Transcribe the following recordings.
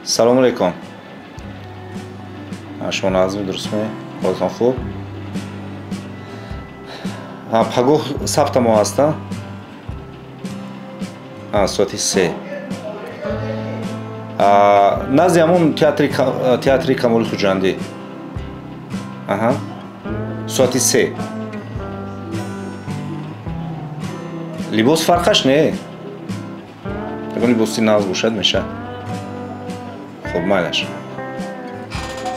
سلام علیکم. شما نازم درست می؟ حالتان خوب؟ پگاه ثبت ما هستا؟ ساعتی 3. نزدی همون تئاتری کمال خوجندی. ساعتی 3. لباس فرقش نه؟ بگم لباسی ناز باشد میشه. خب مالش.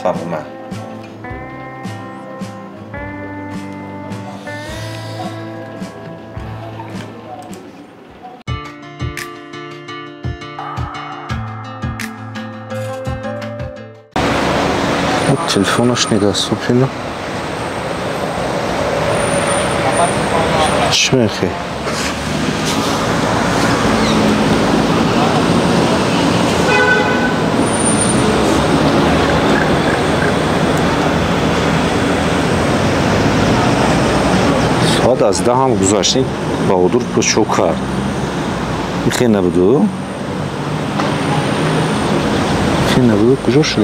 فهمم. Telefonаш недоступен. Шмехи. Saat az daha mı güzelsin? Bahadır bu çok kar. İki ne budu? İki ne budu? Güzel şey.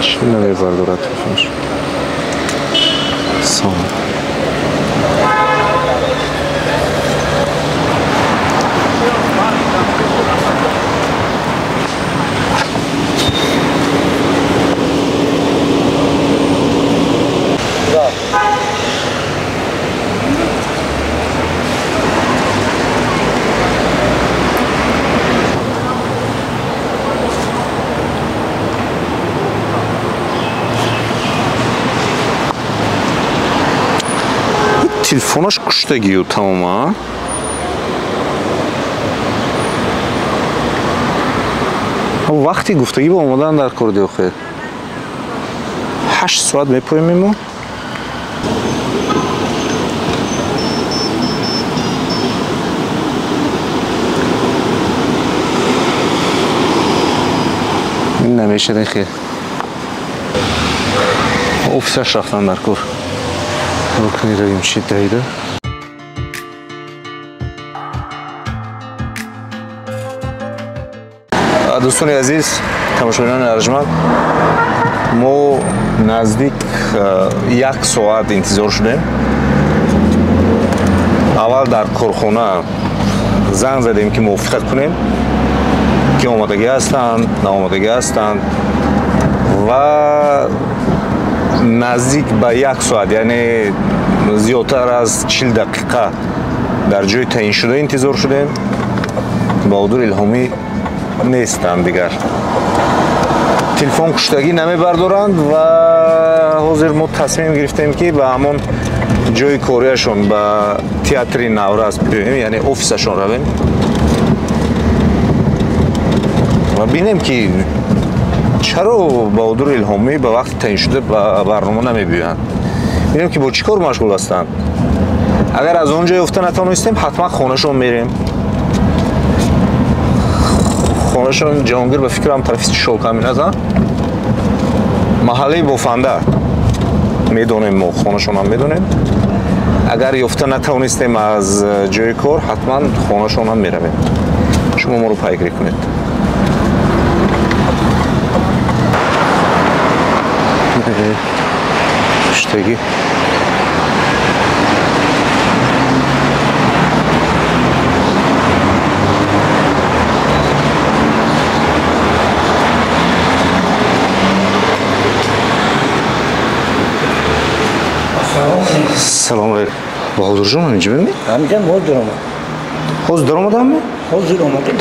چی نمی بردارد تلفنش؟ سلام. Telefonаш куштагию тамома. Вақти гуфтагӣ ба омадан дар кор диохир. 8 соат мепоем мо. ин намешад хир. Офисаш рафтан дар кор. Рукни равим чӣ дайда? дӯстони азиз, тамошобинони арҷманд, мо наздик 1 соат интизор шудем. аввал дар корхона занг задем ки мувофиқат кунем ки омодагӣ ҳастанд, наомодагӣ ҳастанд ва наздик ба 1 соат, яъне зиёдтар аз 40 дақиқа дар ҷои таъиншуда интизор шудем. Баҳодур Илҳомӣ нестанд дигар. Телефон куштагӣ намебардоранд ва ҳозир мо тасмим гирифтем ки ба ҳамон ҷои корияшон, ба театри Навраз биёем, яъне офисашон равем ва бинем ки чаро Баҳодур Илҳомӣ ба вақти таъиншуда ба барнома намебиёянд. бинем ки бо чӣ кор машғул ҳастанд. агар аз он ҷо ёфта натавонистем, ҳатман хонашон мерем. хонашон ҷаҳонгир ба фикрам тарафи Шолкамин аст. маҳаллаи Бофанда медонем, мо хонашонам медонем. агар ёфта натавонистем аз ҷои кор, ҳатман хонашонам меравем. шумо моро пайгирӣ кунед. Куштагӣ. Салом алейкум. Баҳодурҷон ҳаминҷа мемӣ? ҳаминҷа мо даромад. ҳозир даромадамми? ҳозир омадем.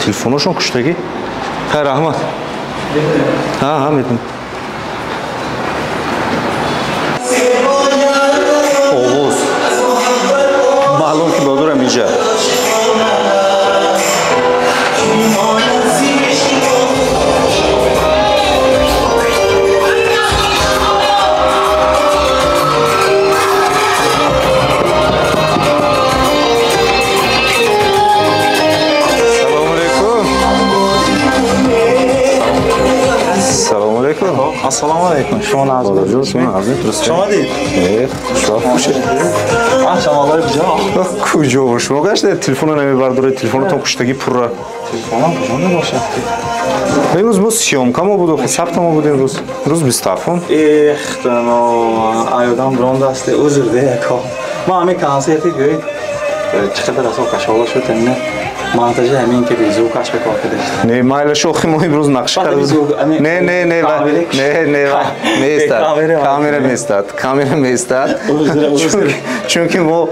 Телефонашон куштагӣ. Хайр, раҳмат. Ҳа, медонам. اینجا Assalomu alaykum. Shoma nazim. Shoma deydi. خوشه Shamolar bijo. کجا و شما گشته تلفن نمیبرداره تلفنتون کشتگی پر را Telefonam kujanda boshlabdi. امروز ما سیامکا ما بود و ثبت ما بود امروز 27 Extano ayodam brondasti uzrde yako. Ma hame konserti go'yd. Chiqdi raso qashog'la shu tinni. Montaji همین که بیزو کاش به کار کردش. نه مایل شوخی ما امروز نقشه کرد نه نه نه نه نه میستاد کامera میستاد چون که ما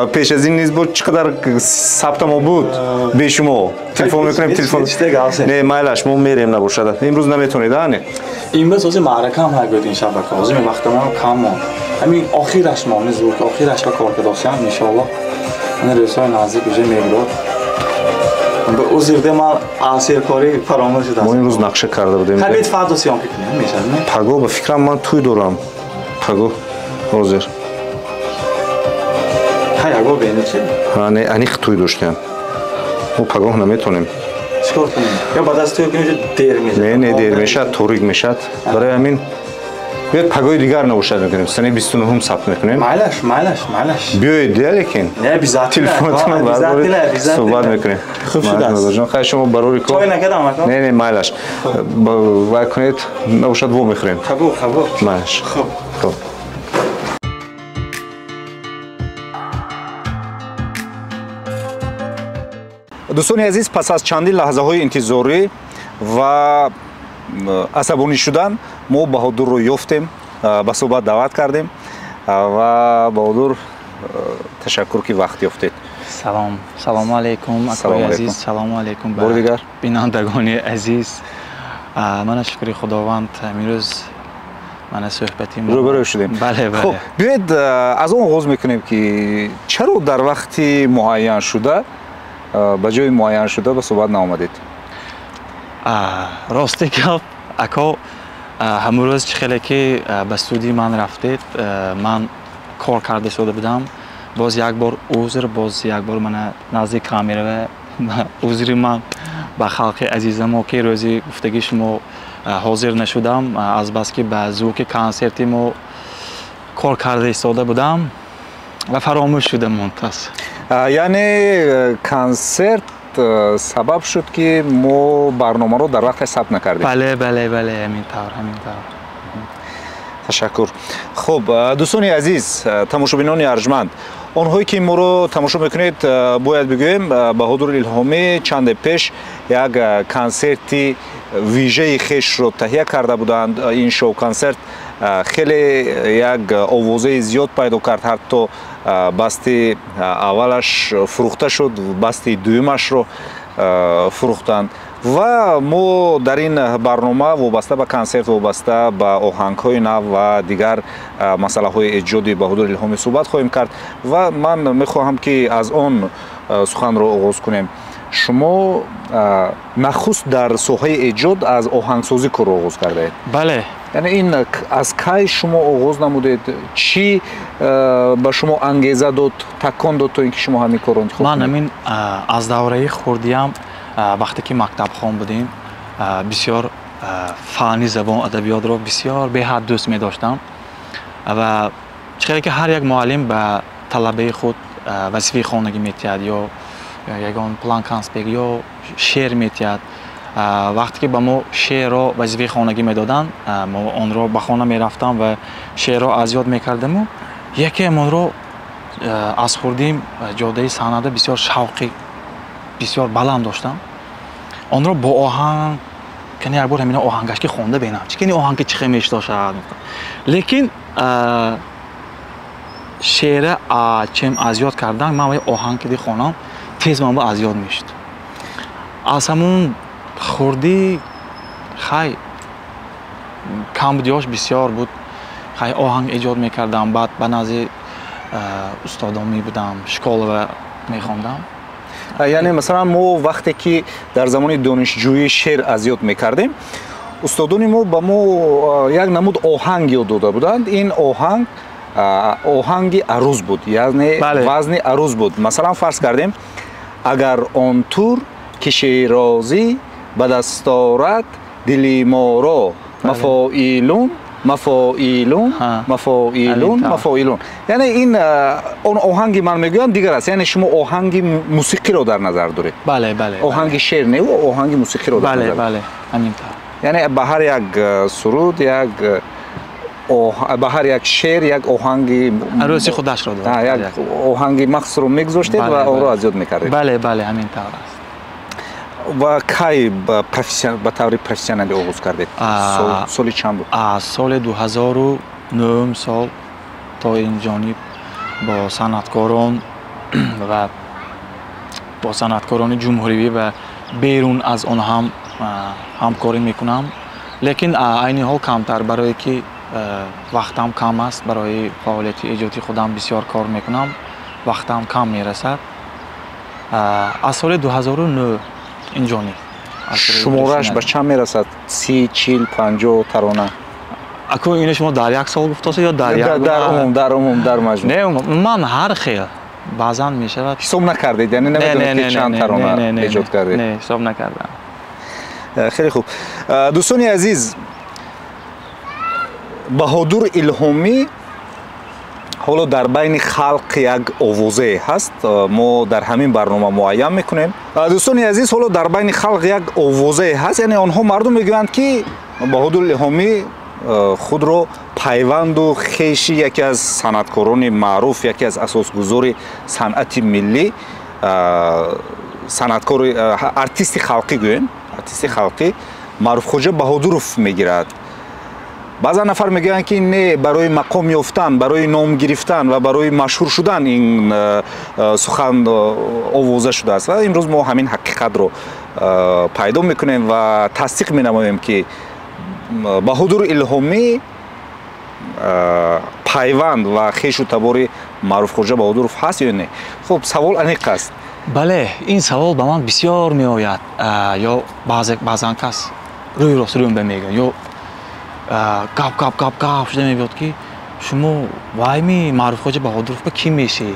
پیش از این نیز بود چقدر ثبت ما بود به شما تلفن میکنیم تلفن نه مایلش ما میریم نباشد امروز نمیتونید نه امروز از معرکه هم هر گوید این شبکه از این وقت ما کم ما همین آخرش ما نیز بود آخرش به کار کرداشم ان شاء الله من رسای نزدیک بشه میبرد به ازرده ما آسیر کاری فراموش شده ما این روز نقشه کرده بودیم خبید فردا سیام کنیم میشه نه پگو به فکرم من توی دارم پگو روزر هیگو بینه چی نه انیخ توی داشتیم و پگو نمیتونیم چیکار کنیم یا بعد از توی کنیم دیر میشه نه دیر میشه توریگ میشه برای همین بیاید پگوی دیگر نباشد میکنیم سنه 29 هم ثبت میکنیم مالش بیاید دیگه لیکن نه بیزاتی تلفنتون رو بردارید صحبت میکنیم خوب شده است خواهی شما برای کن چای نکردم اکا نه مالش وای کنید نباشد وو میخوریم خبو مالش خب دوستان عزیز پس از چندین لحظه های انتظاری و عصبانی شدن ما بهادر رو یافتیم به صحبت دعوت کردیم و بهادر تشکر که وقت یافتید سلام علیکم اکای عزیز سلام علیکم بار دیگر بینندگان عزیز من شکر خداوند امروز من صحبتی روبرو شدیم بله خب بیاید از اون آغاز میکنیم که چرا در وقتی معین شده به جای معین شده به صحبت نآمدید راستی گپ اکا همون روز خیلی که به استودیو من رفتید من کار کرده شده بودم باز یک بار عذر باز یک بار من نزدیک کامیرا و عذر من به خلق عزیزم که روزی گفتگی شما حاضر نشدم از بس که به ذوق کنسرتی ما کار کرده ایستاده بودم و فراموش شدم منتظر یعنی کنسرت سبب شد که ما برنامه رو در وقت ثبت نکردیم بله همین طور تشکر خب دوستان عزیز تماشابینان ارجمند آنهایی که ما رو تماشا میکنید باید بگویم بهادر الهامی چند پیش یک کنسرتی ویژه خیش رو تهیه کرده بودند این شو کنسرت خیلی یک آوازه زیاد پیدا کرد حتی بستی اولش فروخته شد بستی دویمش رو فروختند و ما در این برنامه وابسته به کنسرت وابسته به آهنگ‌های نو و دیگر مسئله‌های ایجادی بهادر الهامی صحبت خواهیم کرد و من می‌خواهم که از آن سخن رو آغاز کنیم شما نخست در ساحه ایجاد از آهنگسازی کار آغاز کرده اید بله یعنی این از کی شما آغاز نمودید چی به شما انگیزه داد تکان داد تا اینکه شما همین کار رو انتخاب کنید من همین از دوره خوردیم وقتی که مکتب خوان بودیم بسیار فنی زبان ادبیات رو بسیار به حد دوست می داشتم و چقدر که هر یک معلم به طلبه خود وظیفه خوانندگی می‌داد یا یگان پلان کانسپیک یا شعر می‌داد وقتی که به ما شعر رو وظیفه خوانندگی می‌دادن ما آن رو به خانه می‌رفتم و شعر رو از یاد می‌کردم و یکی من رو از خوردیم جاده صحنه بسیار شوقی بسیار بلند داشتم آن رو با آهنگ کنی یک بار همین آهنگش که خونده بینم چکنی آهنگ چی خمیش داشت لیکن شعر چیم از یاد کردن من آهنگ که دی خونم تیز من با از یاد میشد از همون خوردی خیلی کم دیاش بسیار بود خیلی آهنگ ایجاد میکردم بعد به نزد استادان می بودم شکل و мехондам. یعنی مثلا ما وقتی که در زمان دانشجویی شعر از یاد میکردیم استادان ما به ما یک نمود آهنگ یاد داده بودند. این آهنگ عروض بود، یعنی وزن عروض بود. مثلا فرض کردیم اگر آن طور که شیرازی به دست آرد دل ما را مفاعیلون مفاعیلون مفاعیلون مفاعیلون، یعنی این اون آهنگ من میگویم دیگر است، یعنی شما آهنگ موسیقی رو در نظر دارید. بله بله. آهنگ شعر نه و آهنگ موسیقی رو در نظر دارید. بله بله همینطور. یعنی به هر یک سرود به هر یک شعر یک آهنگ عروسی خودش رو دارد. یک آهنگ مخصوص رو میگذاشتید و اون رو از یاد میکردید. بله بله همینطور است. و کی به طور پروفسیونالی آغاز کردید؟ سال چند بود؟ سال 2009 سال تا این جانب با صنعتکاران و با صنعتکاران جمهوری و بیرون از آن هم همکاری میکنم، لیکن عین حال کمتر، برای که وقتم کم است. برای فعالیت ایجادی خودم بسیار کار میکنم، وقتم کم میرسد. از سال 2009 اینجانی شمارش به چند میرسد؟ 30 40 50 ترانه؟ اکو اینو شما در یک سال گفتید یا در یک در عموم در مجموع؟ نه من هر خیل بعضا میشود. حساب نکردید؟ یعنی نمیدونید که چند ترانه ایجاد کردید؟ نه حساب نکردم. خیلی خوب. دوستان عزیز، بهادر الهامی حالا در بین خلق یک آوازه هست، ما در همین برنامه معین میکنیم. دوستان عزیز، حالا در بین خلق یک آوازه هست، یعنی آنها مردم میگویند که بهادر الهامی خود را پیوند و خویش یکی از صنعتکاران معروف، یکی از اساسگذار صنعت ملی، صنعتکار ارتیست خلقی گوییم، ارتیست خلقی معروف خوجا بهادروف میگیرد. بعضا نفر میگن که نه، برای مقام یافتن، برای نام گرفتن و برای مشهور شدن این سخن آوازه شده است و امروز ما همین حقیقت رو پیدا میکنیم و تصدیق مینماییم که بهادر الهامی پیوند و خویش و تبار معروف خوجا بهادروف هست یا نه؟ خب سوال انیق است. بله، این سوال به من بسیار می آید. یا بعضا کس روی راست روی میگن یا گپ شده میبود که شما وایمی معروف خوجا بهادروف به کی میشی؟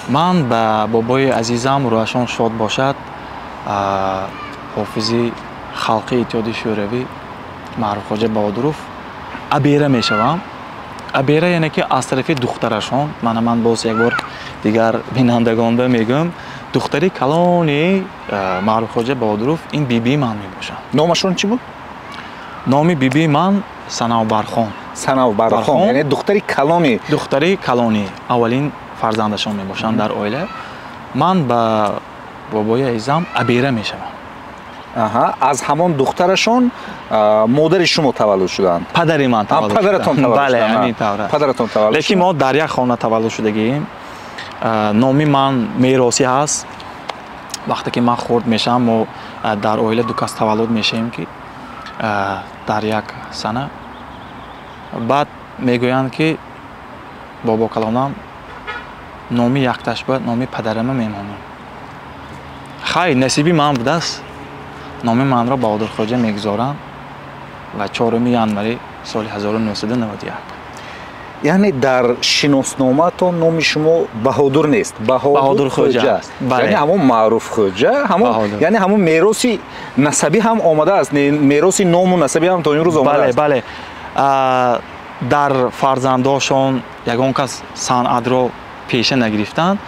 من به بابای عزیزم روشان شاد باشد، حافظی خلقی اتحاد شوروی معروف خوجا بهادروف ابیره میشوم. ابیره یعنی که از طرف دخترشان، من باز یک بار دیگر بینندگان به میگم، دختری کلانی معروف خوجا بهادروف این بیبی من میباشم. نامشون چی بود؟ نام بیبی من صنوبرخان. صنوبرخان یعنی دختری کلانی. دختری کلانی اولین فرزندشان میباشند در عائله. من با بابای عزیزم ابیره میشم. از همان دخترشان مادر شما تولد شدند؟ پدری من تولد شدند. پدرتون تولد بله شدند. همینطوره. پدرتون تولد. لیکن ما در یک خانه تولد شدگیم. نامی من میراثی هست. وقتی که من خرد میشم ما در عائله دو کس تولد میشیم که در یک سنه. بعد میگویند که بابا کلانم نامی یکتش باید نامی پدرم میمانیم. خیلی نصیبی من بوده است. نامی من را بهادر خوجا میگذارند و 4 ینوری سال 1991. یعنی در شناسنامه‌تان نام شما بهادر نیست، بهادر خوجا است. یعنی همون معروف خوجا، همون یعنی همون میراثی نسبی هم آمده است، میراثی نام و نسبی هم تا این روز آمده است. بله در فرزنداشون یگان کس صنعت را پیشه نگرفتند،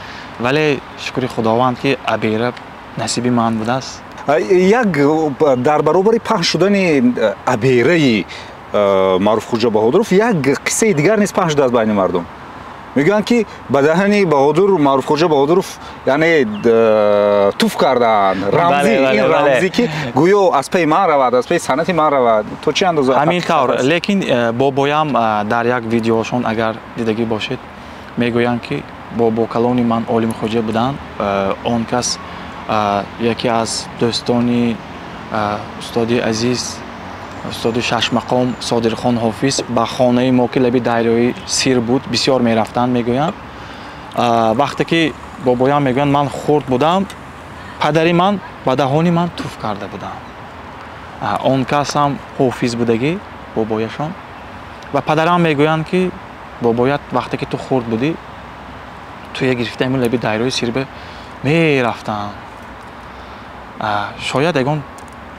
ولی شکر خداوند که ابیره نصیبی من بوده است. یک در برابر پخش شدن ابیره معروف خوجا بهادروف یک قصه دیگر نیست پخش شده از بین مردم. میگن که به دهن بهادر معروف خوجا بهادروف یعنی توف کردن، رمزی. این رمزی که گویا از پی من رود، از پی صنعت من رود. تو چه اندازه همینطور؟ لیکن بابایم در یک ویدیوشون اگر دیدگی باشید میگویند که بابا کلانی من عالم خوجا بودند. آن کس یکی از دوستانی استاد عزیز، استاد شش مقام صادرخان حافظ به خانه ما که لبی دریای سیر بود بسیار میرفتند. میگویند وقتی که бобоям мегӯянд ман хурд будам, падари ман ба даҳони ман туф карда будам. Он кас ҳам ҳофиз будагӣ бобояшон ва падарам мегӯянд ки бобоят вақте ки ту хурд будӣ, ту я гирифта имон лаби дайрои сирбе мерафтам. Шояд ягон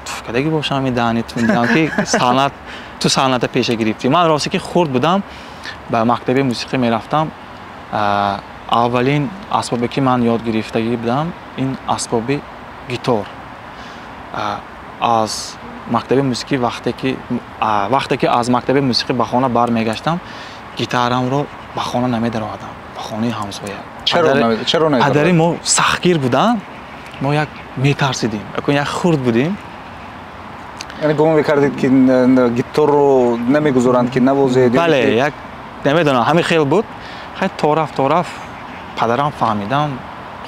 туфкадагӣ бошам ами даҳанитун дигам ки санъат ту санъата пеша гирифтӣ. Ман росте ки хурд будам, ба мактаби мусиқӣ мерафтам. Аввалин асбобе ки ман ёд гирифтагӣ будам, ин асбоби гитор. Аз мактаби мусиқӣ вақте ки аз мактаби мусиқӣ ба хона бармегаштам, гитарамро ба хона намедаровадам, ба хонаи ҳамсоя. чаро не? Падари мо сахтгир буданд, мо як метарсидем, як хурд будем. یعنی گمان می‌کردید که گیتار رو نمی‌گذارند که نوازید؟ بله، یک نمیدونم همین خیلی بود. خیلی طرف پدرم فهمیدن،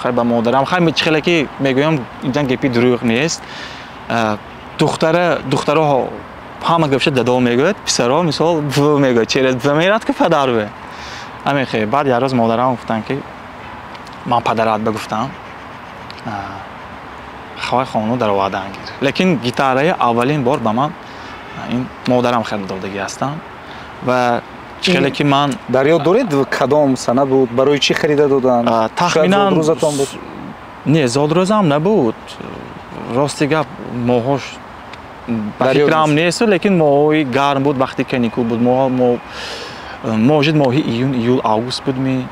خیلی با مادرم خیلی که میگویم اینجا گپی دروغ نیست. دخترها همه گپش دادا میگوید، پسرها مثال بو میگوید، چرا بو میرد که پدر به. همین خیلی بعد یه روز مادرم گفتن که من پدرت بگفتم. خواهی خانو در آوردن گیر. لیکن گیتاره اولین بار به من این مادرم خیلی دادگی هستم و خیلی که من در یاد دارید کدام سنه بود؟ برای چی خریده دادن؟ تخمینا زادروزتان بود؟ نه زادروزم نبود. راستی گپ ماهاش فکرم نیست، لیکن ماهی گرم بود وقتی که نیکو بود. ماجد ماهی ایول آگوست بود.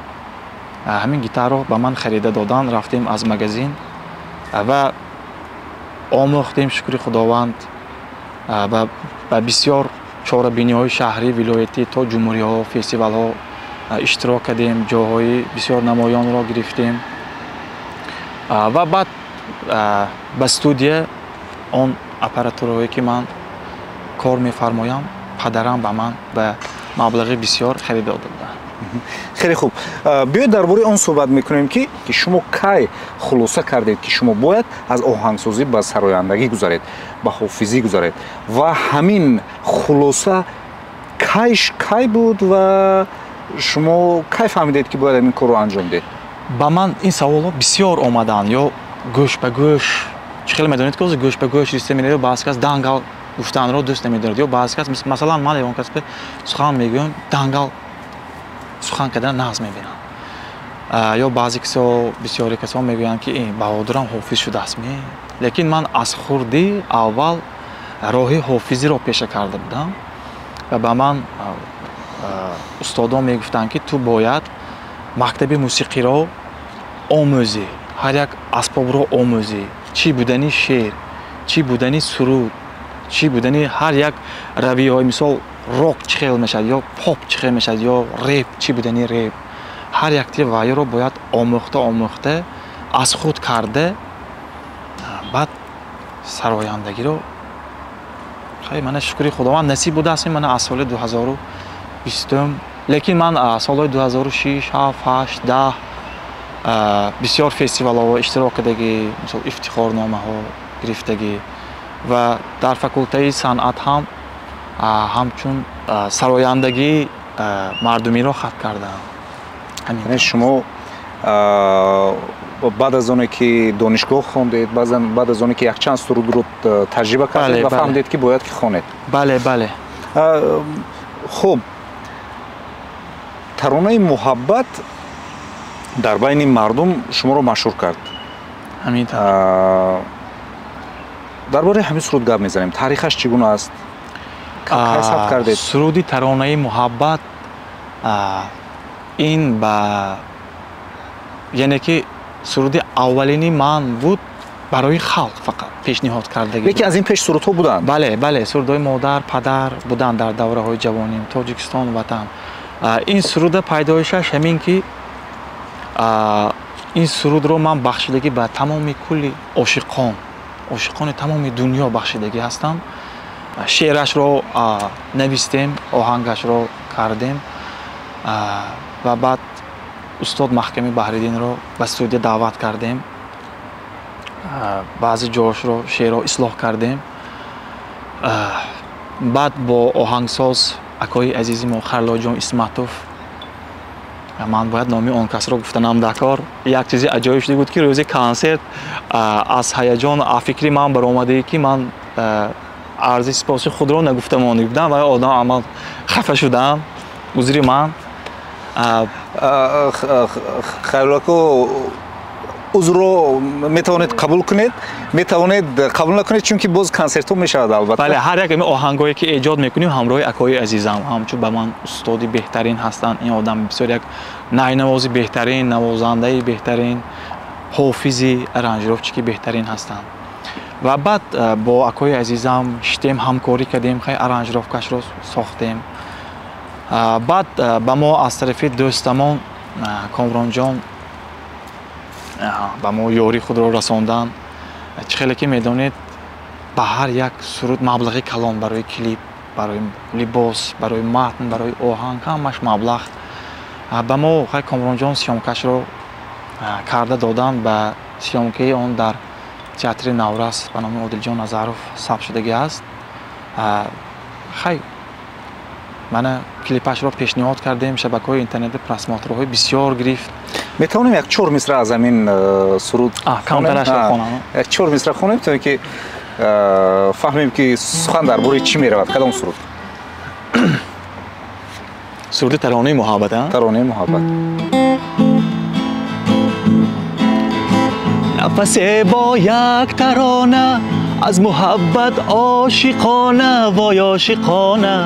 همین گیتار رو به من خریده دادن. رفتیم از مغازین و آموختیم شکر خداوند و بسیار چهاربینی‌های شهری ولایتی تا جمهوری‌ها و فستیوال‌ها اشتراک کردیم، جاهای بسیار نمایان را گرفتیم و بعد به استودیو آن اپاراتورهایی که من کار می‌فرمایم پدرم به من به مبلغ بسیار خرید داده بود. خیلی خوب. بیاید درباره آن صحبت میکنیم که شما کی خلاصه کردید که شما باید از آهنگسازی به سرایندگی گذارید، به حافظی گذارید و همین خلاصه کی بود و شما کی فهمیدید که باید این کار رو انجام دید؟ با من این سوالا بسیار آمدن، یا گوش به گوش، خیلی میدونید که گوش به گوش ریسته می‌رید، بعضی کس دنگل گفتن رو دوست نمی‌دارد، یا بعضی کس مثلا من اون کس به سخن میگم دنگل سخن کردن ناز میبینن، یا بعضی کسا بسیاری کسا میگویند که این بهادرم حافظ شده است. لیکن من از خردی اول راه حافظی را پیشه کرده بودم و به من استادان میگفتند که تو باید مکتب موسیقی را آموزی، هر یک اسباب را آموزی، چی بودنی شعر، چی بودنی سرود، چی بودنی هر یک رویه های، مثال راک چی خیلی میشد یا پاپ چی خیلی میشد یا ریپ چی بودنی ریپ، هر یک تی وای رو باید آموخته از خود کرده، بعد سرایندگی رو خیلی من شکری خداوند نصیب بوده است. من از سال 2020 لیکن من سال 2006 7 8 10 بسیار فستیوال ها اشتراک کردگی، مثلا افتخارنامه ها گرفتگی و در فاکولته صنعت هم همچون سرایندگی مردمی را خط کردم. یعنی شما بعد از اونی که دانشگاه خوندید، بعد از اونی که یک چند سرود رو تجربه کردید و فهمیدید که باید که خوانید؟ بله بله. خب ترانه محبت در بین مردم شما رو مشهور کرد. همین درباره همین سرود گپ میزنیم. تاریخش چگونه است؟ کی ثبت کردید؟ سرودی ترانه محبت این با یعنی که سرودی اولینی من بود برای خلق فقط پیشنهاد کرده. یکی از این پیش سرودها بودند؟ بله بله، سرودهای مادر پدر بودند در دوره های جوانیم، تاجیکستان وطن. این سرود پیدایشش همین که این سرود رو من بخشیدگی به تمام کلی عاشقان تمام دنیا بخشیدگی هستم. شعرش رو نوشتیم، آهنگش رو کردیم و بعد استاد محکمی بحریدین رو به استودیو دعوت کردیم، بعضی جاش رو شعر رو اصلاح کردیم. بعد با آهنگساز اکای عزیزی ما خرلا جان اسمتوف ман бояд номи он касро гуфтанам дар кор. Як чизи аҷоиб шуда буд ки рӯзи консерт аз ҳаяҷон фикри ман баромадӣ ки ман арзи сипоси худро нагуфта монда будам ва одам амал хафа шудам. узри ман. хайруллако узро метавонед қабул кунед, метавонед қабул накунед, чунки боз консертҳо мешавад албатта. бале, ҳар як оҳангое ки эҷод мекунем ҳамроҳи акои азизам ҳамчун ба ман устоди беҳтарин ҳастанд. ин одам бисёр як найнавози беҳтарин, навозандаи беҳтарин, ҳофизи аранҷировчики беҳтарин ҳастанд. ва баъд бо акои азизам шитем ҳамкорӣ кардем, хай аранҷировкашро сохтем. баъд ба мо аз тарафи дӯстамон Комронҷон ба мо ёри худро расонданд. чӣ хеле ки медонед ба ҳар як суруд маблағи калон барои клип, барои либос, барои матн, барои оҳанг ҳамаш маблағ ба мо хай Комронҷон сиёмкашро карда доданд. ба сиёмкаи он дар театри Наврас ба номи Одилҷон Назаров сабт шудагӣ аст. хай мана клипашро пешниҳод кардем, шабакаҳои интернети просмотрҳои бисёр гирифт. метавонем як 4 мисра аз ҳамин суруд камтарашро хонам. як 4 мисра хонем то ки фаҳмем ки сухан дар бораи чӣ меравад. кадом суруд? суруди таронаи муҳаббат. таронаи муҳаббат. нафасе бо як тарона аз муҳаббат ошиқона вой ошиқона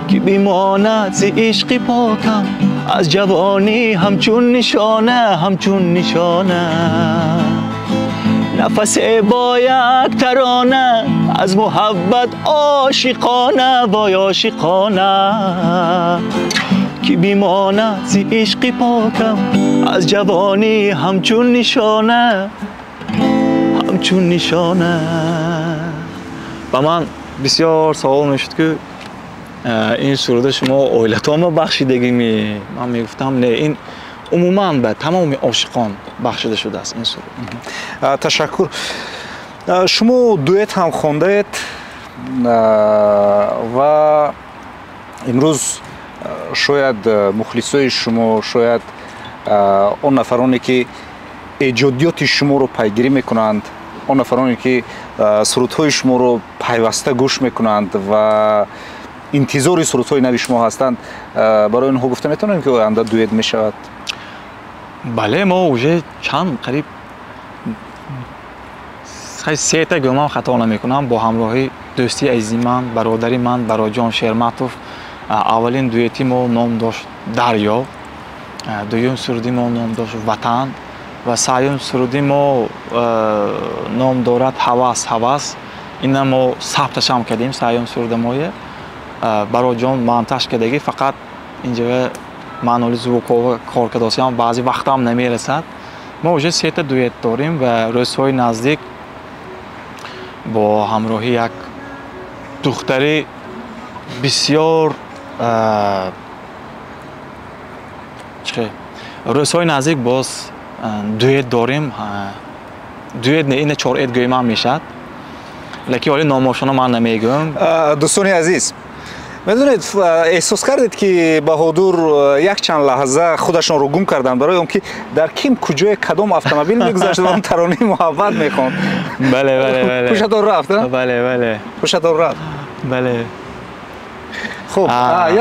ки бимонад зи ишқи покам аз ҷавонӣ ҳамчун нишона ҳамчун нишона. нафасе бо як тарона аз муҳаббат ошиқона вой ошиқона ки бимонад зи ишқи покам аз ҷавонӣ ҳамчун нишона ҳамчун нишона. ба ман бисёр савол мешуд ки ин суруда шумо оилатонро бахшидагими? ман мегуфтам не, ин умуман ба тамоми ошиқон бахшида шудааст ин суруд. ташаккур. шумо дуэт ҳам хондаед ва имрӯз шояд мухлисои шумо, шояд он нафароне ки эҷодиёти шуморо пайгирӣ мекунанд, он нафароне ки сурудҳои шуморо пайваста гӯш мекунанд ва интизори сурудҳои нави шумо ҳастанд, барои онҳо гуфта метавонем ки оянда дуэт мешавад? бале, мо уже чанд қариб 3 та гӯмам хато намекунам бо ҳамроҳи дӯсти азизи ман, бародари ман Бароҷон Шерматов. аввалин дуэти мо ном дошт Дарьё, дуюм суруди мо ном дошт Ватан ва сеюм суруди мо ном дорад Ҳавас ҳавас. ина мо сабташам кардем. сеюм суруда мое Бароҷон монтаж кардагӣ, фақат инҷоя маъноли звукова кор кардосиам баъзи вақтам намерасад. мо уже 3 та дуэт дорем ва рӯзҳои наздик бо ҳамроҳи як духтари бисёр рӯзҳои наздик боз дуэт дорем. дуэт не, ина 4 эт гӯйман мешад, леки ҳоли номошона ман намегӯм. дӯстони азиз, медонед, эҳсос кардед ки Баҳодур якчанд лаҳза худашонро гум карданд барои он ки дар ким куҷое кадом автомобил мегузашт ва он таронаи муҳаббат мехонд. бале бале бале. ҳушатон рафт? бале бале. ҳушатон рафт? бале. хуб,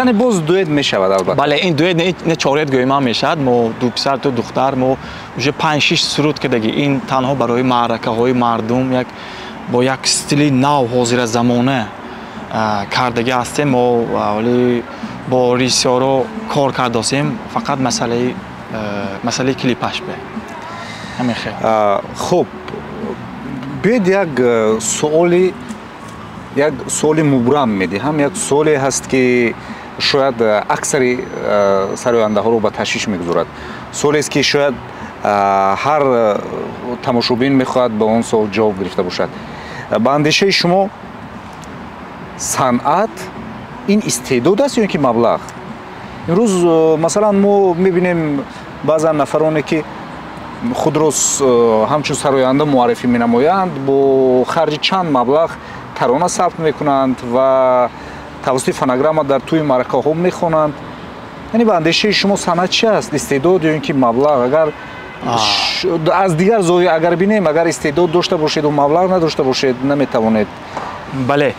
яъне боз дуэт мешавад албатта. бале, ин дуэт не 4 эт гӯйман мешавад. мо ду писар ту духтар мо уже 5-6 суруд кардагӣ. ин танҳо барои маъракаҳои мардум бо як стили нав ҳозиразамона кардагӣ ҳастем. мо ҳоли бо режиссёро кор кардосем, фақат масъалаи клипаш бе ҳамин хел. хуб, биёед як суоли мубрам медиҳам. як суоле ҳаст ки шояд аксари сарояндаҳоро ба ташвиш мегузорад. суолест ки шояд ҳар тамошобин мехоҳад ба он суол ҷавоб гирифта бошад. ба андешаи шумо санъат ин истеъдод аст ё ки маблағ? имрӯз масалан мо мебинем баъзан нафароне ки худро ҳамчун сароянда муаррифӣ менамоянд, бо харҷи чанд маблағ тарона сабт мекунанд ва тавассути фонограмма дар тӯи маъракаҳо мехонанд. یعنی به اندیشه شما سند چی است؟ استعداد یا اینکه مبلغ؟ اگر از دیگر زاویه اگر بینیم، اگر استعداد داشته باشید و مبلغ نداشته باشید نمیتوانید. بله،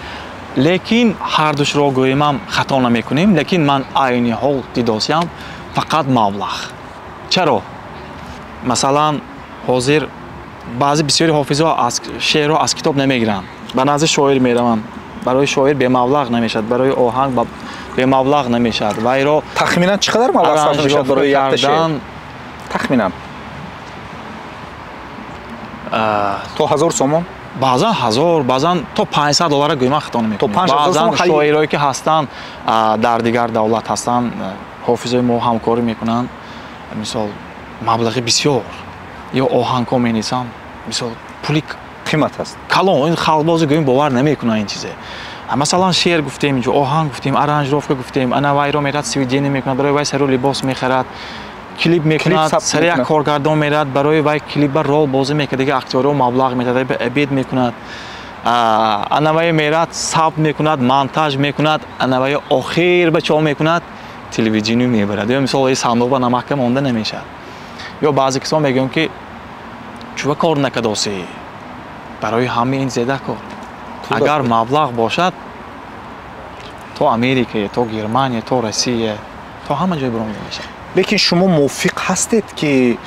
لیکن هر دوش رو گوییم هم خطا نمیکنیم، لیکن من عین حال دیداسیم فقط مبلغ. چرا؟ مثلا حاضر بعضی بسیاری حافظا از شعر رو از کتاب نمیگیرن، به نزد شاعر میروند، برای شاعر به مبلغ نمیشد، برای آهنگ به مبلغ نمیشد و ایرا تخمینا چقدر مبلغ صرف میشد برای یک شعر؟ تخمینا تا 1000 سومون، بعضا 1000، بعضا تا $500 گویم خطا نمیکنیم. بعضا شاعرایی که هستن در دیگر دولت هستن، حافظای ما همکاری میکنن، مثال مبلغ بسیار، یا آهنگ‌ها می‌نویسن، مثال پولی قیمت است. کلان این خلق بازی گویم باور نمیکنن این چیزه. مثلا شعر گفتیم، اینجا آهنگ گفتیم، آرنجировка گفتیم، انا وای رو میراد سویدینی میکنه، برای وای سر لباس میخرد، کلیپ میکنه، سر یک کارگردان میراد برای وای کلیپ رول بازی میکنه، دیگه اکتورها مبلغ میده، به ابید میکنه، انا وای میراد ثبت میکنه، مونتاژ میکنه، انا وای آخر به چا میکنه، تلویزیونی میبرد. یا مثلا صندوق با نمک مونده نمیشه. یا بعضی کسان میگن که چوب کار نکداسی برای همه این زیاده کار. اگر مبلغ باشد تو امریکا، تو گرمانیا، تو روسیه، تو همه جای برام میشه. لیکن شما موافق هستید که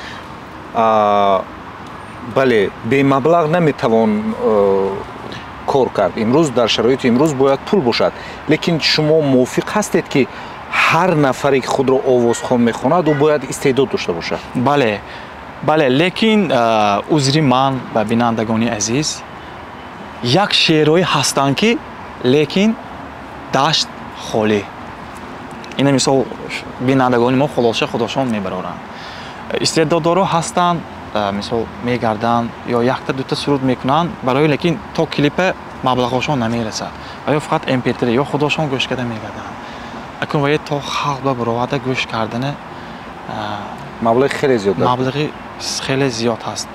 بله به مبلغ نمیتوان کار کرد؟ امروز در شرایط امروز باید پول باشد، لیکن شما موافق هستید که هر نفری که خود را آوازخوان میخواند او باید استعداد داشته باشد؟ بله بله، لیکن عذری من و بینندگان عزیز، یک شعرهایی هستند که لیکن دشت خالی. این مثال بینندگان ما خلاصه خودشان میبرند. استعداددارا هستند، مثال میگردند یا یک تا دو تا سرود میکنند، برای لیکن تا کلیپ مبلغشان نمیرسد و یا فقط MP3 یا خودشان گوش کرده میگردند. اکنون باید تا خلق برآورده گوش کردن مبلغ خیلی زیاد است. مبلغ خیلی زیاد هست.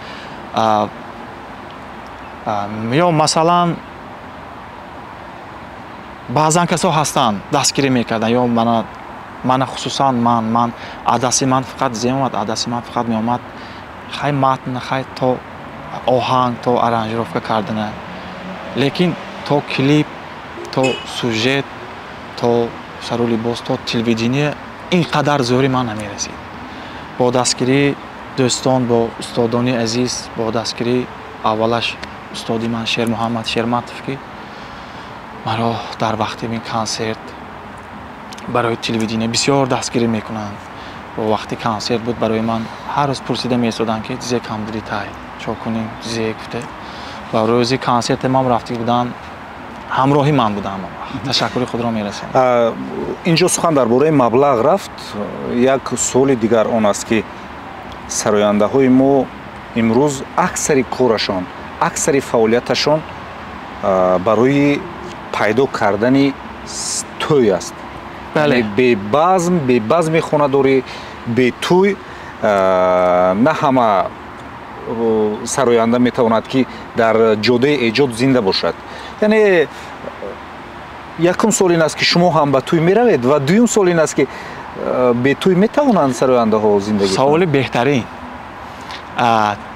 یا مثلا بعضا کسا هستن دستگیری میکردن، یا من خصوصا من عدسی من فقط زیاد عدسی من فقط میامد خیلی متن، خیلی تا آهنگ، تا آرنجировка کردن، لیکن تا کلیپ، تا سوژه، تا سر و لباس، تا تلویزیونی اینقدر زوری من نمیرسید. با دستگیری دوستان، با استادانی عزیز، با دستگیری اولش استادی من شیر محمد شیرمتف که مرا در وقت این کنسرت برای تلویزیون بسیار دستگیری میکنند و وقتی کنسرت بود برای من هر روز پرسیده می‌استادن که چیزی کم داری تای چه کنیم، چیزی گفته و روزی کنسرت ما رفتی بودن همراهی من بودم. تشکر خود را میرسانم. اینجا سخن درباره مبلغ رفت. یک سوال دیگر آن است که سراینده های ما امروز اکثر کارشان، اکثر فعالیتشان برای پیدا کردن توی است. بله. به بزم خانه‌داری، به توی نه همه سراینده میتواند که در جاده ایجاد زنده باشد. یعنی یکم سوال این است که شما هم به توی میروید و دوم سوال این است که به توی میتوانند سراینده ها زندگی کنند. سوال بهترین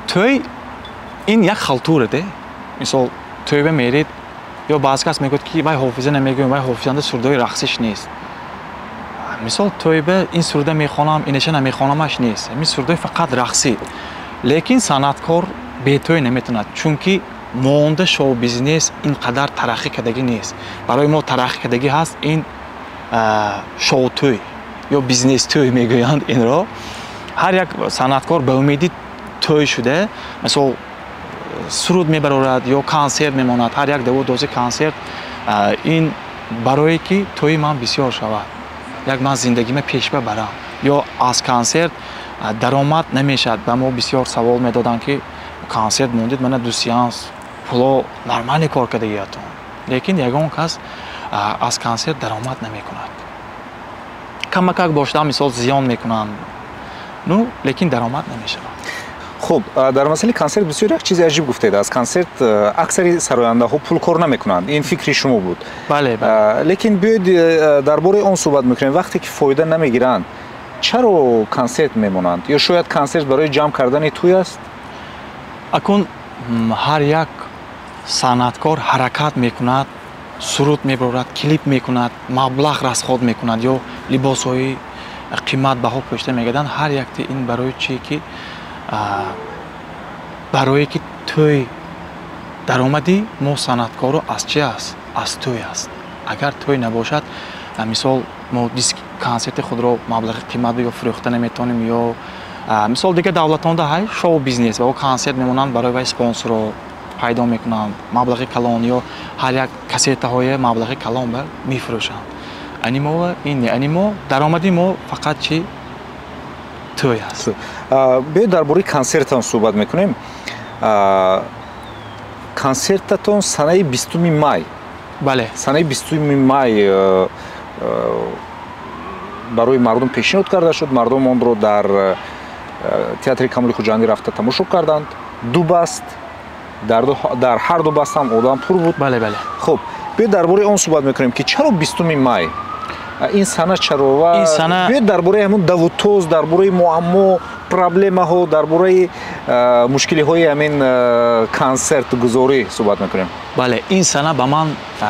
توی این یک خلطوره ده. مثال توی به میرید یا بعض کس میگوید که وای حافظه نمیگویم، وای حافظنده سردای رقصش نیست. مثال توی به این سرده میخوانم اینشه نمیخوانمش نیست، این سردای فقط رقصی. لیکن صنعتکار به توی نمیتوند، چون که مانده شو بیزنس اینقدر ترقی کردگی نیست. برای ما ترقی کردگی هست این شو توی یا بیزنس توی میگویند. این را هر یک صنعتکار به امیدی توی شده، مثلا سرود میبرد یا کنسرت میماند، هر یک دو دوزه کنسرت. این برای که توی من بسیار شود، یک من زندگی پیش ببرم، یا از کنسرت درآمد نمیشد. به ما بسیار سوال میدادن که کنسرت موندید، من دو سیانس پولا نرمال کار کردگیتون، لیکن یگان کس از کنسرت درآمد نمیکند. کمک باشد مثال زیان میکنند، نو لیکن درآمد نمیشه. خب در مسئله کنسرت بسیار یک چیز عجیب گفتید. از کنسرت اکثر سراینده ها پول کار نمیکنند. این فکر شما بود. بله بله. لیکن بیاید درباره آن صحبت میکنیم. وقتی که فایده نمیگیرند چرا کنسرت میمونند؟ یا شاید کنسرت برای جمع کردن توی است؟ اکنون هر یک صنعتکار حرکت میکند، سرود میبرد، کلیپ میکند، مبلغ رسخود میکند یا لباس های قیمت بها پوشیده میگردند. هر یک این برای چی که برای که توی درآمدی ما صنعتکارو از چی است؟ از توی است. اگر توی نباشد مثال ما دیسک کنسرت خود را مبلغ قیمت یا فروخته نمیتونیم یا مثال دیگه دولتان ده های شو بیزنس و کنسرت میمونن برای وای اسپانسر رو پیدا میکنن مبلغ کلان یا هر یک کسیت های مبلغ کلان بر میفروشند. انیمو این انیمو درآمدی ما فقط چی توی است. بیاید درباره کنسرتتان صحبت میکنیم. کنسرتتان سنه 20 مای. بله. سنه 20 مای برای مردم پیشنهاد کرده شد. مردم آن رو در تئاتر کامل خوجندی رفته تماشا کردند. دو بست در هر دو بست هم آدم پر بود. بله بله. خب بیاید درباره آن صحبت میکنیم که چرا 20 مای این سنه چرا و این سنه بیاید درباره همون دوتوز درباره معما پرابلم ها درباره مشکلی های همین کنسرت گذاری صحبت میکنیم. بله این سنه به من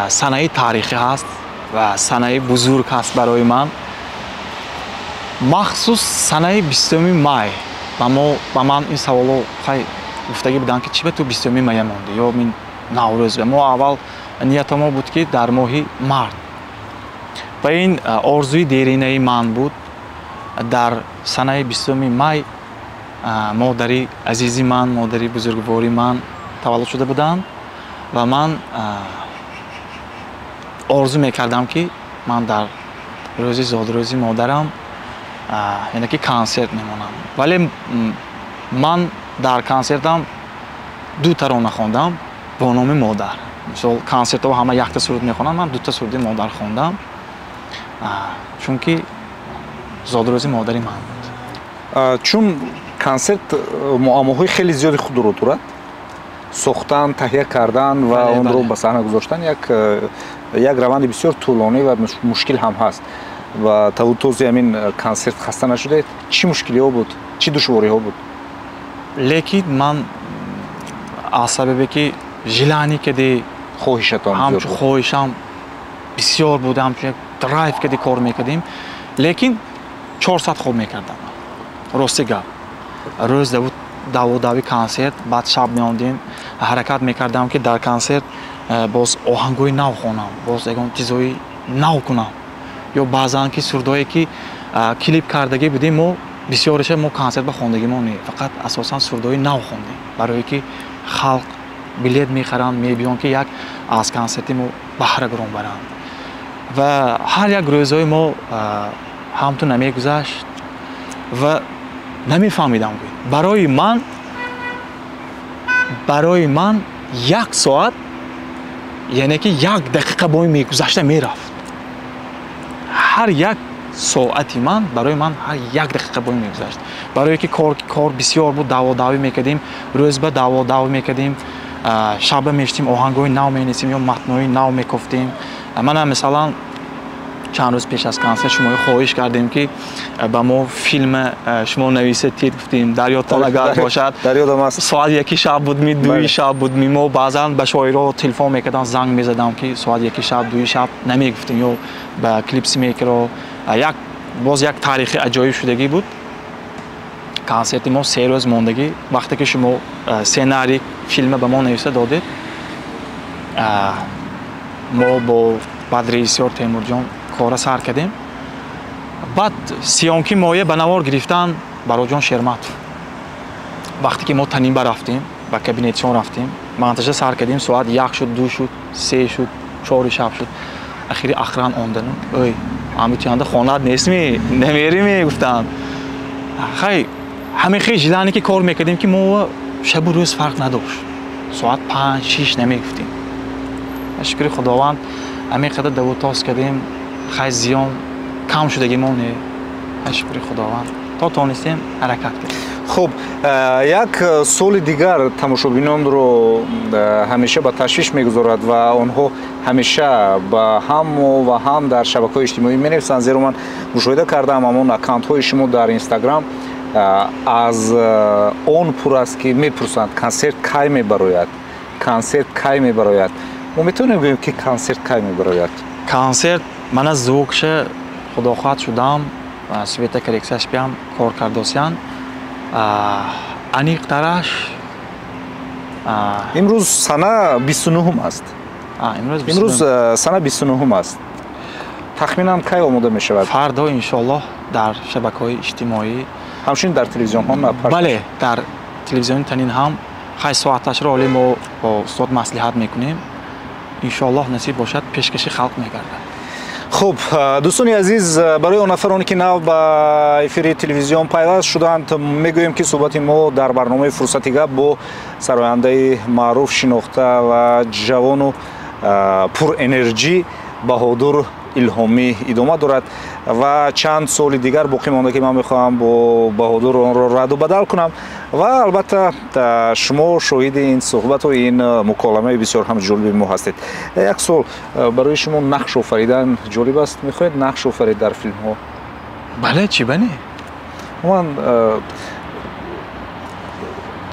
سنه تاریخی هست و سنه بزرگ هست برای من. مخصوص سنه 20 مای با من این سوالو خیلی گفتگی بودن که چی به تو 20 مای مونده یا من نوروز و ما اول نیت ما بود که در ماه مارت و این آرزوی دیرینه من بود. در سنه 20 مای مادری عزیزی من مادری بزرگواری من تولد شده بودند و من آرزو میکردم که من در روزی زادروزی مادرم یعنی که کنسرت میمونم. ولی من در کنسرتم دو ترانه خواندم با نام مادر. مثلا کنسرت ها همه یک تا سرود میخونن، من دو تا سرود مادر خواندم چون که زادروزی مادری من بود. چون کنسرت معماهای خیلی زیادی خود رو دارد. ساختن، تهیه کردن و اون رو به صحنه گذاشتن یک روند بسیار طولانی و مشکل هم هست. و تا توضیح همین کنسرت خسته نشده چی مشکلی ها بود؟ چی دشواری ها بود؟ لیکن من از سببی که ژیلانی که دی خواهشتان همچون خواهشم بسیار بود، همچون یک درایو که دی کار میکردیم. لیکن 400 خوب میکردم راستی گپ. روز داوی کنسرت بعد شب میاندیم حرکت میکردم که در کنسرت باز آهنگوی نو خوانم، باز اگه چیزایی نو کنم یا بعضا که سردایی که کلیپ کردگی بودیم ما بسیارش ما کنسرت به خواندگی ما نی فقط اساسا سردایی نو خواندیم برای که خلق بلیت میخرند میبیان که یک از کنسرتی ما بهره گرون برند و هر یک روزای ما همتون نمیگذشت و نمیفهمیدم. برای من یک ساعت یعنی که یک دقیقه با این میگذشته میرفت. هر یک ساعتی برای من هر یک دقیقه با این میگذشت. برای که کار بسیار بود. داوی میکردیم، روز به داوی میکردیم، شب میشتیم آهنگای نو مینویسیم یا متنای نو میگفتیم. من مثلا چند روز پیش از کنسرت شما خواهش کردیم که با ما فیلم شما نویسید گفتیم دریاتان اگر باشد. ساعت یکی شب بود می دوی شب بود می ما بعضا به شاعرها تلفن میکردن زنگ میزدم که ساعت یکی شب دوی شب نمیگفتیم یا به کلیپس میکر باز یک تاریخ عجایب شدگی بود. کنسرت ما 3 روز موندگی وقتی که شما سناریو فیلم به ما نوشته دادید ما با رئیسیار تیمور جان کار سر کردیم. بعد سیانکی مایه به نوار گرفتن برای جان شرمت. وقتی که ما تنیم رفتیم و کابینتشون رفتیم منتجه سر کردیم ساعت 1 شد 2 شد 3 شد 4 شب شد. اخیری اخران آمدن ای امیتیانده خانت نیستمی نمیری گفتن خیلی همه خیلی جلانی که کار میکردیم که ما شب و روز فرق نداشت. ساعت 5 6 نمیگفتیم. شکر خداوند همین قدر دوتاس کردیم خیلی زیان کم شدگی ما نه. شکر خداوند تا تونستیم حرکت کردیم. خب як соли дигар тамошобинонро ҳамеша ба ташвиш мегузорад ва онҳо ҳамеша ба ҳаму ва ҳам дар шабакаҳои иҷтимоӣ менависанд. зеро ман мушоҳида кардаам ҳамон аккаунтҳои шумо дар Instagram аз он пур аст ки мепурсанд консерт кай мебарояд, консерт кай мебарояд. мо метавонем гӯем ки консерт кай мебарояд? консерт ман аз звукша худохоҳад шудам, света коррексияш биям кор кардосиян. Аниқтараш имрӯз сана 29 аст. имрӯз сана 29 аст. тахминан кай омода мешавад? фардо иншоаллоҳ дар шабакаҳои иҷтимоӣ, ҳамчунин дар телевизионҳо напаш. бале дар телевизиони танин ҳам хай соаташро оле мо бо устод маслиҳат мекунем. иншоаллоҳ насиб бошад пешкаши халқ мегардад. хуб, дӯстони азиз, барои он нафароне ки нав ба эфири телевизион пайваст шуданд, мегӯем ки суҳбати мо дар барномаи фурсати гап бо сарояндаи маъруф шинохта ва ҷавону пурэнерҷӣ Баҳодур Илҳомӣ идома дорад ва чанд соли дигар боқӣ монда ки ман мехоҳам бо Баҳодур онро раду бадал кунам ва албатта шумо шоҳиди ин суҳбату ин муколамаи бисёр ҳам ҷолиби мо ҳастед. Як сол барои шумо нақш офаридан ҷолиб аст? Мехоҳед нақш офарид дар филмҳо? бале чӣ бане умуман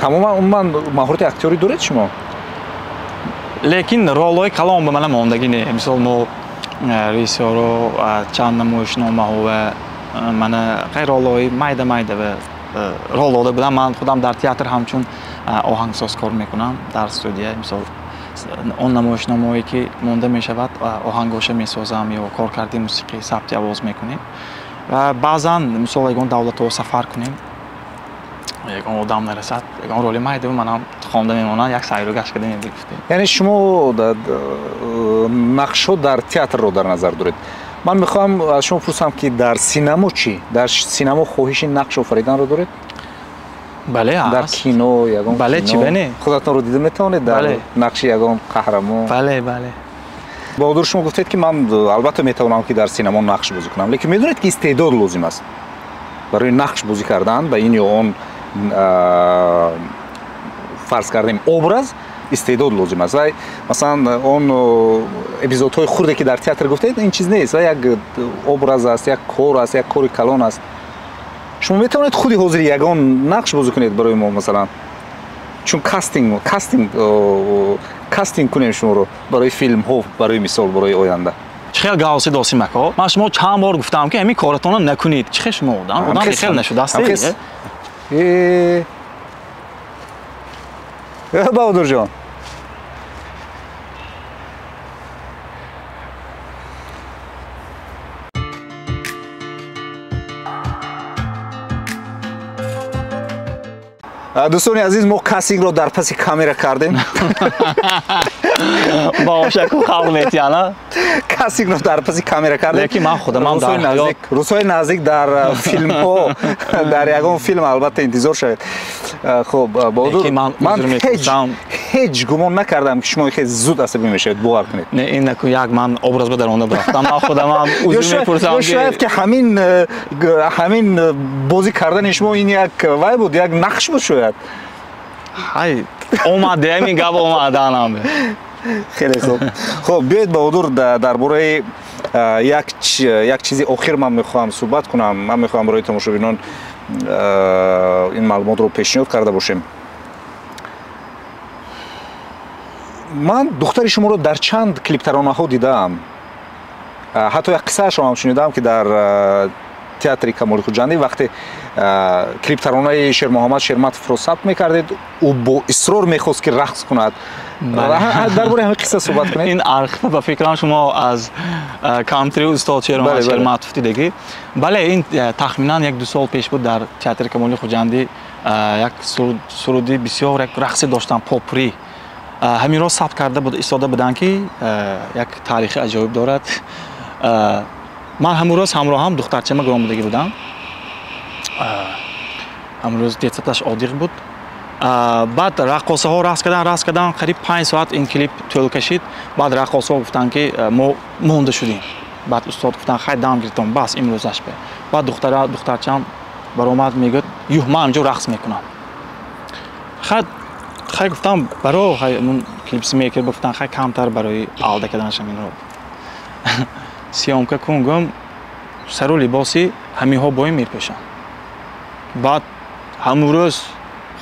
тамоман умуман маҳорати актёрӣ доред шумо? лекин ролҳои калон ба мана мондагӣ не. Мисол мо режиссёро чанд намоишномаҳо ва мана қай ролҳои майда ва рол дода будам. Ман худам дар театр ҳамчун оҳангсоз кор мекунам дар студия. Мисол он намоишномаҳое ки монда мешавад оҳангоша месозам ё коркарди мусиқӣ сабти овоз мекунем ва баъзан мисол ягон давлатҳо сафар кунем, ягон одам нарасад, ягон роли майда манам хонда мемонам, як сайру гашт кардем мебигуфтем. яъне шумо нақшҳо дар театрро дар назар доред. ман мехоҳам аз шумо пурсам ки дар синамо чӣ? Дар синамо хоҳиши нақш офариданро доред? бале дар кино ягон бале чӣ бане худатонро дида метавонед дар нақши ягон қаҳрамон? бале Баҳодур, шумо гуфтед ки ман албатта метавонам ки дар синамо нақш бозӣ кунам, лекин медонед ки истеъдод лозим аст барои нақш бозӣ кардан ба ин ё он фарз кардем образ. Истеъдод лозим аст. Вай масалан он эпизодҳои хурде ки дар театр гуфтед ин чиз нест, ва як образ аст, як кор аст, як кори калон аст. шумо метавонед худи ҳозир ягон нақш бозӣ кунед барои мо, масалан чун кастинг кунем шуморо барои филмҳо, барои мисол барои оянда. чӣ хел гаҳоси досимако ман шумо чанд бор гуфтам ки ҳамин коратонро накунед. чӣ хел шумо одам хел нашудастед? Баҳодур ҷон, дӯстони азиз, мо кастингро дар паси камера кардем. бошаку халқ метияна кастингро дар паси камера кардем. лекин ман худамам рӯзҳои наздик дар филмҳо, дар ягон филм албатта интизор шавед. хуб Баҳодур, ман ҳеҷ гумон накардам ки шумо хеле зуд асабӣ мешавед бовар кунед. не ин наку як ман образ бадаронда рафтам. ман худамам узр мепурсам ки шояд ки ҳамин бозӣ кардани шумо ин як вай буд, як нақш буд шояд. ҳай омаде ҳамин гап омаданам. хеле хуб. хуб биёед Баҳодур, дар бораи як чизи охир ман мехоҳам суҳбат кунам. ман мехоҳам барои тамошобинон ин маълумотро пешниҳод карда бошем. ман духтари шуморо дар чанд клиптаронаҳо дидаам. ҳатто як қиссаашро ҳам шунидам ки дар театри Камоли Хуҷандӣ вақте клиптаронаи Шермуҳаммад Шерматовро сабт мекардед, ӯ бо исрор мехост ки рақс кунад. дар бораи ҳамин қисса суҳбат кунед. ин архива ба фикрам шумо аз кантри устод Шермуҳаммад Шерматов дидагӣ. бале ин тахминан 1-2 сол пеш буд. дар театри Камоли Хуҷандӣ як суруди бисёр як рақсе доштан, попурӣ. ҳаминро сабт карда истода буданд ки як таърихи аҷоиб дорад. ман ҳамун рӯз ҳамроҳам духтарчама гуромадагӣ будам. ҳамун рӯз детсадаш одиқ буд. баъд раққосаҳо рақс кардан қариб 5 соат ин клип тӯл кашид. баъд раққосаҳо гуфтанд ки мо монда шудем. баъд устод гуфтанд хай дам гирифтам, бас имрӯзаш бе. баъд духтарчам баромад мегӯяд юҳ ман инҷо рақс мекунам. خیلی گفتم برای اون کلیپس میکر گفتن خیلی کمتر برای آلده کردنش همین رو سیامکه کنگم سر و لباسی همین ها باید میپوشن بعد همون روز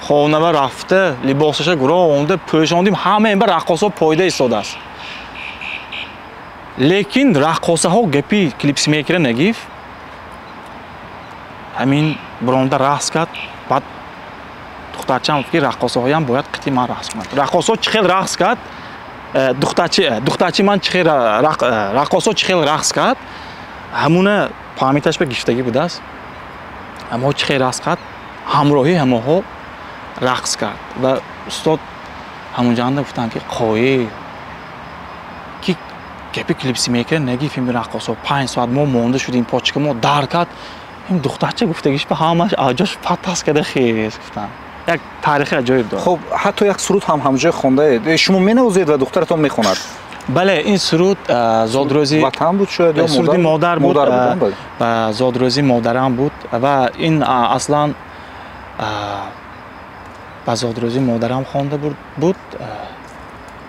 خانه رفته لباسش گراه آمده پوشاندیم همه این بر رقاصا پایده ایستاده است لیکن رقاصه ها گپی کلیپس میکر نگیف همین برانده رقص کرد بعد دخترچه‌ام که رقاصه هایم باید قطعی من رقص کنند رقاصا چه خیلی رقص کرد دخترچه من چه خیلی رقاصا چه خیلی رقص کرد همونه فهمیدش به گفتگی بوده است اما چه خیلی رقص کرد همراهی همه ها رقص کرد و استاد همونجا گفتن که قایه که گپی کلیپس میکر نگی فیلم رقاصا 5 ساعت ما مونده شدیم پاچه ما در کرد این دخترچه گفتگیش به همش آجاش پتاس کرده خیلی گفتن یک تاریخ عجایب داره خب حتی یک سرود هم همونجا خونده اید شما مینوازید و دخترتون میخوند بله این سرود زادروزی وطن بود شاید یا سرود مادر بود بودن و زادروزی مادرم بود و این اصلا با زادروزی مادرم خوانده بود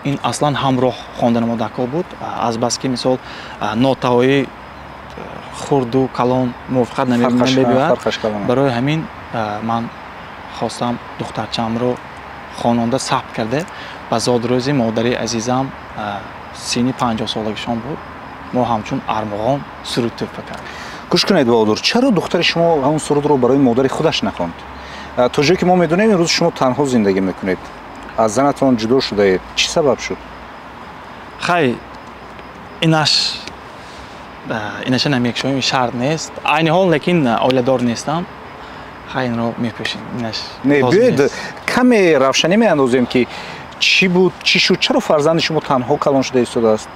این اصلا همراه خواندن مادرکا بود از بس که مثال نوت‌های خرد و کلان موافقت نمی‌بود برای همین من خواستم دخترچه‌ام رو خواننده ثبت کرده و زادروزی مادری عزیزم سینی 50 سالگیشان بود ما همچون ارمغان سرود تحفه کردیم گوش کنید بهادر چرا دختر شما همون سرود رو برای مادر خودش نخواند تا جایی که ما میدونیم این روز شما تنها زندگی میکنید از زنتون جدا شده اید چی سبب شد خیلی اینش نمیگم شرط نیست عین حال لیکن اولادار نیستم خیلی این رو میپوشیم نه بیاید کمی روشنی میاندازیم که چی بود چی شد چرا فرزند شما تنها کلان شده ایستاده است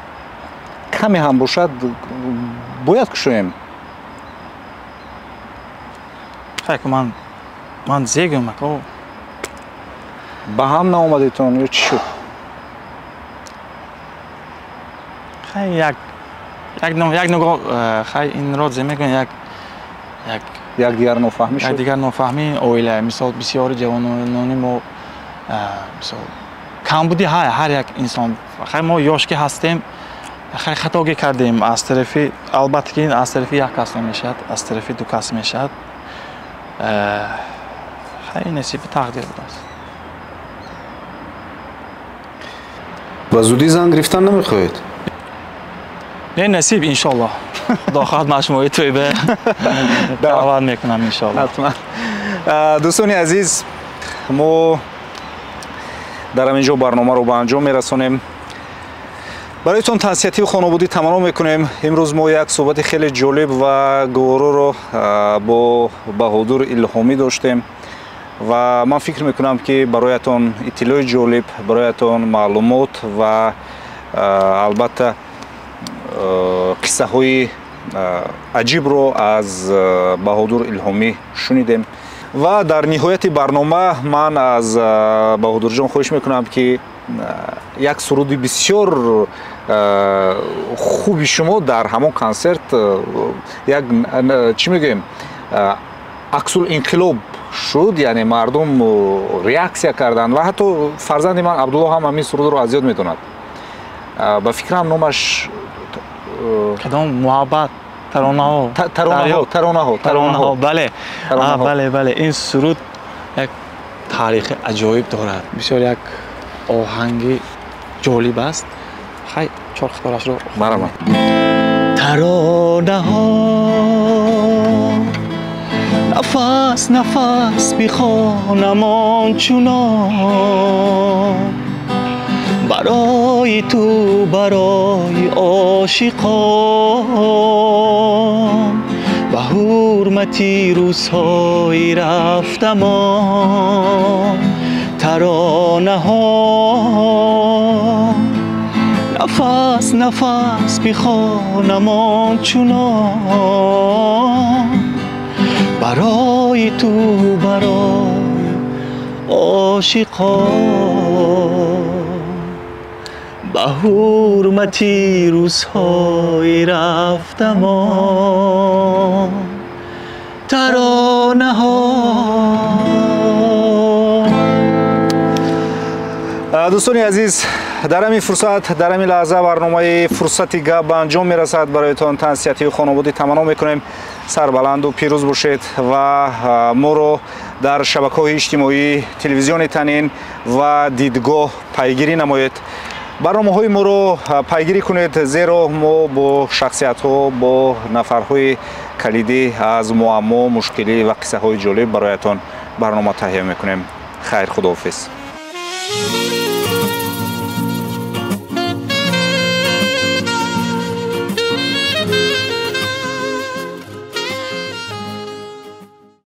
کمی هم باشد باید کشویم خیلی من زیگم مکو با هم ناومدیتون یا چی شد خیلی یک نگاه خیلی این را زمین کن یک دیگر نفهمی شد یک دیگر نفهمی اویله مثال بسیار جوانانی ما مثال کم بودی هر یک انسان خیلی ما یاشکی هستیم خیلی خطاگی کردیم از طرفی البته که این از طرفی یک کس نمیشد از طرفی دو کس میشد خیلی نصیب تقدیر بود است و زودی زن گرفتن نمیخواهید نه نصیب انشالله داخل مجموعه توی به دعوت میکنم انشالله حتما دوستان عزیز ما در اینجا برنامه رو به انجام میرسونیم برایتون تنصیحاتی و خانوادگی تمام میکنیم امروز ما یک صحبت خیلی جالب و گوارا رو با بهادر الهامی داشتیم و من فکر میکنم که برایتون اطلاع جالب برایتون معلومات و البته قصه های عجیب رو از بهادر الهامی شنیدیم و در نهایت برنامه من از بهادر جان خواهش میکنم که یک سرود بسیار خوبی شما در همون کنسرت یک چی میگیم عکس الانقلاب شد یعنی مردم ریاکسیا کردن و حتی فرزند من عبدالله هم همین سرود رو از یاد میدوند با فکرم نامش کدام محبت ترانه ها بله این سرود یک تاریخ عجایب دارد بسیار یک آهنگ جالب است خیلی چهار خطارش رو مرحبا ترانه ها نفس نفس بخوانم آنچنان برای تو برای عاشقان به حرمتی روزهایی رفتم ترانه ها نفس نفس بخوانم آنچنان برای تو برای عاشقان به حرمتی روزهایی رفتم ترانه ها دوستان عزیز، در همین فرصت، در همین لحظه برنامه فرصتی گپ به انجام میرسد. برایتان تنسیتی و خانوادی تمنا میکنیم. سربلند و پیروز باشید و ما رو در شبکه‌های اجتماعی، تلویزیون تنین و دیدگاه پیگیری نمایید. برنامه‌های ما رو پیگیری کنید، زیرا ما با شخصیت‌ها، با نفرهای کلیدی از معما، مشکلی و قصه‌های جالب برایتان برنامه تهیه میکنیم. خیر، خداحافظ.